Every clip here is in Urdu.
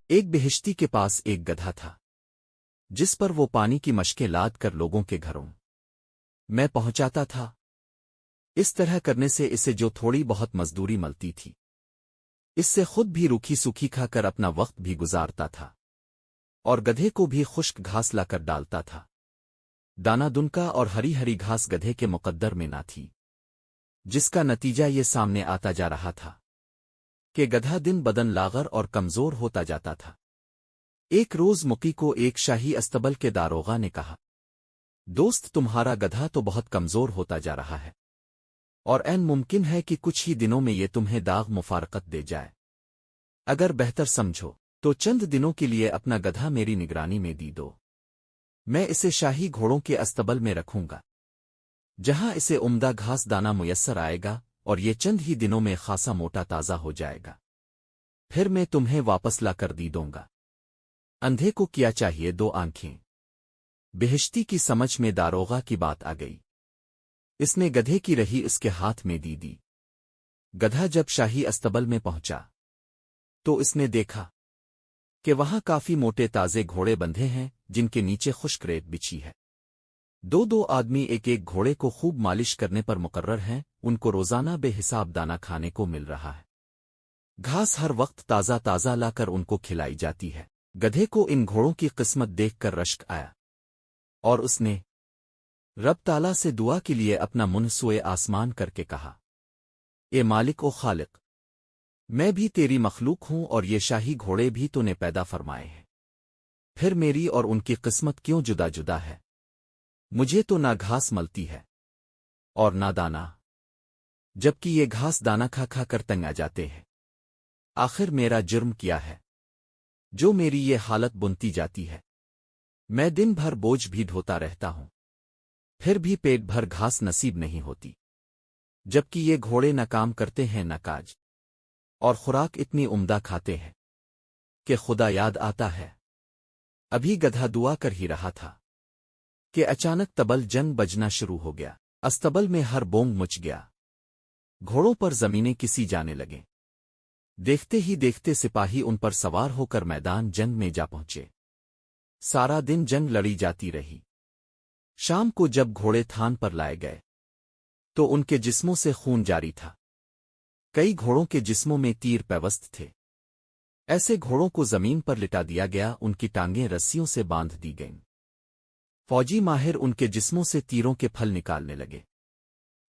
ایک بہشتی کے پاس ایک گدھا تھا جس پر وہ پانی کی مشکیں لاد کر لوگوں کے گھروں میں پہنچاتا تھا۔ اس طرح کرنے سے اسے جو تھوڑی بہت مزدوری ملتی تھی اس سے خود بھی روکھی سوکھی کھا کر اپنا وقت بھی گزارتا تھا اور گدھے کو بھی خشک گھاس لا کر ڈالتا تھا۔ دانا دنکا اور ہری ہری گھاس گدھے کے مقدر میں نہ تھی، جس کا نتیجہ یہ سامنے آتا جا رہا تھا کہ گدھا دن بدن لاغر اور کمزور ہوتا جاتا تھا۔ ایک روز مکی کو ایک شاہی استبل کے داروغہ نے کہا، دوست تمہارا گدھا تو بہت کمزور ہوتا جا رہا ہے اور عین ممکن ہے کہ کچھ ہی دنوں میں یہ تمہیں داغ مفارقت دے جائے۔ اگر بہتر سمجھو تو چند دنوں کے لیے اپنا گدھا میری نگرانی میں دی دو، میں اسے شاہی گھوڑوں کے استبل میں رکھوں گا جہاں اسے عمدہ گھاس دانا میسر آئے گا اور یہ چند ہی دنوں میں خاصا موٹا تازہ ہو جائے گا، پھر میں تمہیں واپس لا کر دی دوں گا۔ اندھے کو کیا چاہیے؟ دو آنکھیں۔ بہشتی کی سمجھ میں داروغہ کی بات آ گئی۔ اس نے گدھے کی رہی اس کے ہاتھ میں دی۔ گدھا جب شاہی استبل میں پہنچا تو اس نے دیکھا کہ وہاں کافی موٹے تازے گھوڑے بندھے ہیں جن کے نیچے خشک ریت بچھی ہے۔ دو آدمی ایک ایک گھوڑے کو خوب مالش کرنے پر مقرر ہیں، ان کو روزانہ بے حساب دانا کھانے کو مل رہا ہے۔ گھاس ہر وقت تازہ تازہ لا کر ان کو کھلائی جاتی ہے۔ گدھے کو ان گھوڑوں کی قسمت دیکھ کر رشک آیا اور اس نے رب تعالیٰ سے دعا کے لیے اپنا منہ سوئے آسمان کر کے کہا، اے مالک و خالق، میں بھی تیری مخلوق ہوں اور یہ شاہی گھوڑے بھی تو نے پیدا فرمائے ہیں، پھر میری اور ان کی قسمت کیوں جدا جدا ہے؟ مجھے تو نہ گھاس ملتی ہے اور نہ دانا، جبکہ یہ گھاس دانا کھا کھا کر تنگ آ جاتے ہیں۔ آخر میرا جرم کیا ہے جو میری یہ حالت بنتی جاتی ہے؟ میں دن بھر بوجھ بھی ڈھوتا رہتا ہوں، پھر بھی پیٹ بھر گھاس نصیب نہیں ہوتی، جبکہ یہ گھوڑے نہ کام کرتے ہیں نہ کاج، اور خوراک اتنی عمدہ کھاتے ہیں کہ خدا یاد آتا ہے۔ ابھی گدھا دعا کر ہی رہا تھا کہ اچانک تبل جنگ بجنا شروع ہو گیا۔ استبل میں ہر بونگ مچ گیا، گھوڑوں پر زمینیں کسی جانے لگیں۔ دیکھتے ہی دیکھتے سپاہی ان پر سوار ہو کر میدان جنگ میں جا پہنچے۔ سارا دن جنگ لڑی جاتی رہی۔ شام کو جب گھوڑے تھان پر لائے گئے تو ان کے جسموں سے خون جاری تھا۔ کئی گھوڑوں کے جسموں میں تیر پیوست تھے۔ ایسے گھوڑوں کو زمین پر لٹا دیا گیا، ان کی ٹانگیں رسیوں سے باندھ دی گئیں۔ فوجی ماہر ان کے جسموں سے تیروں کے پھل نکالنے لگے۔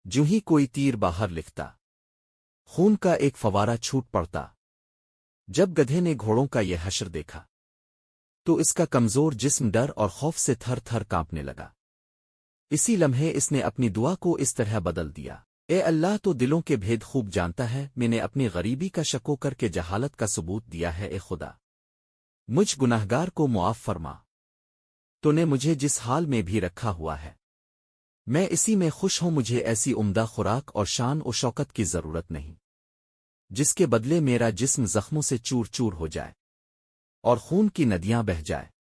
جوں ہی کوئی تیر باہر لکھتا، خون کا ایک فوارہ چھوٹ پڑتا۔ جب گدھے نے گھوڑوں کا یہ حشر دیکھا تو اس کا کمزور جسم ڈر اور خوف سے تھر تھر کانپنے لگا۔ اسی لمحے اس نے اپنی دعا کو اس طرح بدل دیا، اے اللہ تو دلوں کے بھید خوب جانتا ہے، میں نے اپنی غریبی کا شکو کر کے جہالت کا ثبوت دیا ہے، اے خدا مجھ گناہگار کو معاف فرما، تو نے مجھے جس حال میں بھی رکھا ہوا ہے میں اسی میں خوش ہوں، مجھے ایسی عمدہ خوراک اور شان و شوکت کی ضرورت نہیں جس کے بدلے میرا جسم زخموں سے چور چور ہو جائے اور خون کی ندیاں بہہ جائے۔